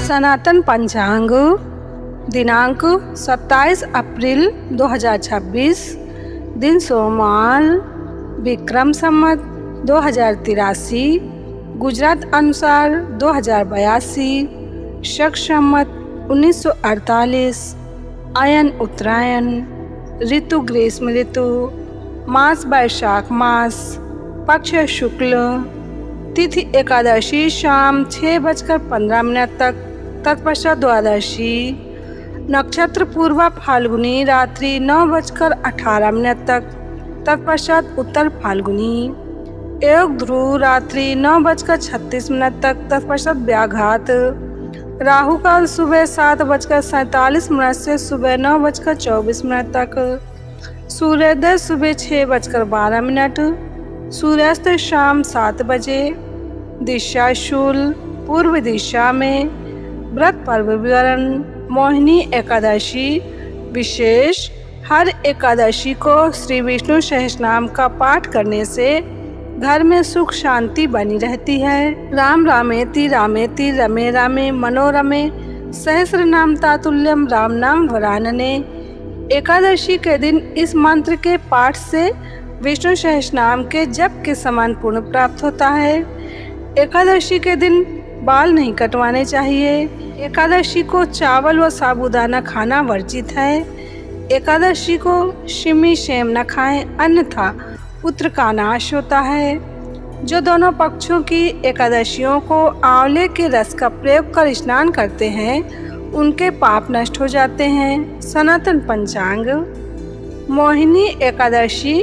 सनातन पंचांग दिनांक 27 अप्रैल 2026, दिन सोमवार, विक्रम संवत 2083, गुजरात अनुसार 2082, शक संवत 1948, अयन उत्तरायण, ऋतु ग्रीष्म ऋतु, मास वैशाख मास, पक्ष शुक्ल, तिथि एकादशी शाम 6:15 तक, तत्पश्चात द्वादशी, नक्षत्र पूर्वा फाल्गुनी रात्रि 9:18 तक, तत्पश्चात उत्तर फाल्गुनी, योग ध्रुव रात्रि 9:36 तक, तत्पश्चात व्याघात, राहु काल सुबह 7:47 से सुबह 9:24 तक, सूर्योदय सुबह 6:12, सूर्यास्त शाम 7 बजे, दिशा शूल पूर्व दिशा में, व्रत पर्व विवरण। मोहिनी एकादशी विशेष, हर एकादशी को श्री विष्णु सहस्रनाम का पाठ करने से घर में सुख शांति बनी रहती है। राम रामेति रामेति रमे रामे मनोरमे सहस्र नाम तातुल्यम राम नाम वरानने। एकादशी के दिन इस मंत्र के पाठ से विष्णु सहस्रनाम के जप के समान पुण्य प्राप्त होता है। एकादशी के दिन बाल नहीं कटवाने चाहिए। एकादशी को चावल व साबूदाना खाना वर्जित है। एकादशी को शिमी शेम न खाएं, अन्यथा पुत्र का नाश होता है। जो दोनों पक्षों की एकादशियों को आंवले के रस का प्रयोग कर स्नान करते हैं, उनके पाप नष्ट हो जाते हैं। सनातन पंचांग मोहिनी एकादशी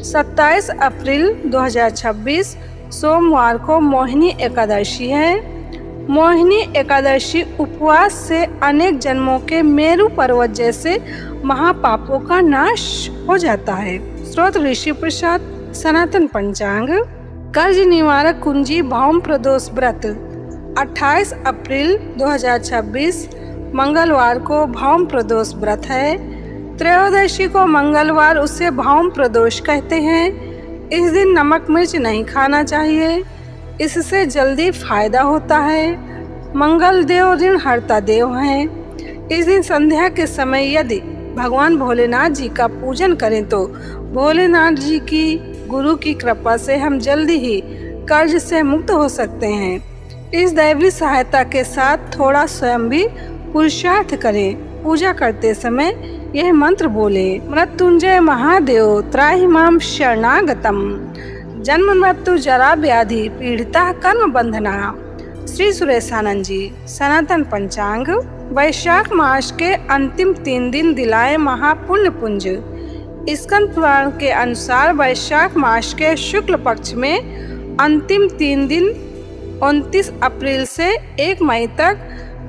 27 अप्रैल 2026 सोमवार को मोहिनी एकादशी है। मोहिनी एकादशी उपवास से अनेक जन्मों के मेरु पर्वत जैसे महापापों का नाश हो जाता है। स्रोत ऋषि प्रसाद। सनातन पंचांग कर्ज निवारक कुंजी भौम प्रदोष व्रत 28 अप्रैल 2026 मंगलवार को भौम प्रदोष व्रत है। त्रयोदशी को मंगलवार, उसे भौम प्रदोष कहते हैं। इस दिन नमक मिर्च नहीं खाना चाहिए, इससे जल्दी फायदा होता है। मंगल देव ऋण हरता देव हैं। इस दिन संध्या के समय यदि भगवान भोलेनाथ जी का पूजन करें तो भोलेनाथ जी की गुरु की कृपा से हम जल्दी ही कर्ज से मुक्त हो सकते हैं। इस दैवी सहायता के साथ थोड़ा स्वयं भी पुरुषार्थ करें। पूजा करते समय यह मंत्र बोले, मृत्युंजय महादेव त्राहि माम शरणागतम, जन्म मृत्यु जरा व्याधि पीड़िता कर्म बंधना। श्री सुरेशानंद जी। सनातन पंचांग वैशाख मास के अंतिम 3 दिन दिलाए महापुण्य पुंज। स्कंद पुराण के अनुसार वैशाख मास के शुक्ल पक्ष में अंतिम 3 दिन 29 अप्रैल से 1 मई तक,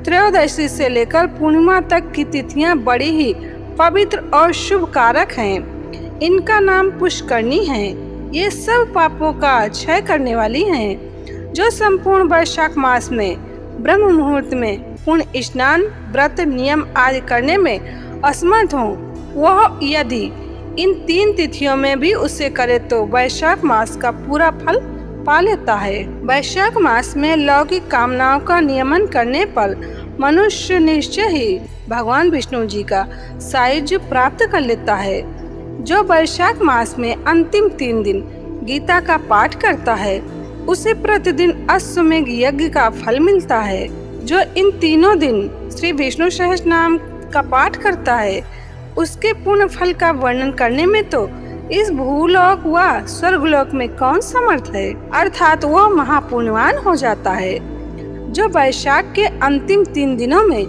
त्रयोदशी से लेकर पूर्णिमा तक की तिथियां बड़ी ही पवित्र और शुभ कारक हैं। इनका नाम पुष्करणी है। ये सब पापों का क्षय करने वाली हैं। जो संपूर्ण वैशाख मास में ब्रह्म मुहूर्त में पुण्य स्नान, व्रत, नियम आदि करने में असमर्थ हो, वह यदि इन 3 तिथियों में भी उसे करे तो वैशाख मास का पूरा फल पा लेता है। वैशाख मास में लौकिक कामनाओं का नियमन करने पर मनुष्य निश्चय ही भगवान विष्णु जी का सायुज्य प्राप्त कर लेता है। जो वैशाख मास में अंतिम 3 दिन गीता का पाठ करता है, उसे प्रतिदिन अश्वमेध यज्ञ का फल मिलता है। जो इन तीनों दिन श्री विष्णु सहस्रनाम का पाठ करता है, उसके पूर्ण फल का वर्णन करने में तो इस भूलोक व स्वर्गलोक में कौन समर्थ है, अर्थात वह महापुण्यवान हो जाता है। जो वैशाख के अंतिम 3 दिनों में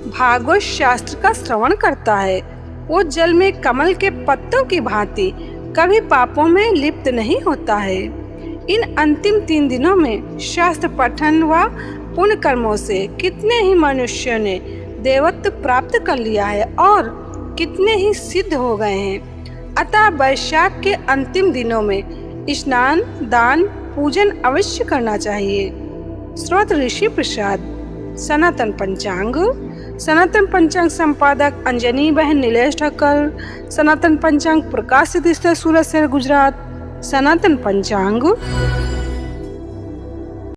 भागवत शास्त्र का श्रवण करता है, वो जल में कमल के पत्तों की भांति कभी पापों में लिप्त नहीं होता है। इन अंतिम 3 दिनों में शास्त्र पठन व पुण्य कर्मों से कितने ही मनुष्यों ने देवत्व प्राप्त कर लिया है और कितने ही सिद्ध हो गए हैं। अतः वैशाख के अंतिम दिनों में स्नान, दान, पूजन अवश्य करना चाहिए। स्रोत ऋषि प्रसाद। सनातन पंचांग। सनातन पंचांग संपादक अंजनी बहन नीलेश ठक्कर। सनातन पंचांग प्रकाशित सूरत शहर गुजरात। सनातन पंचांग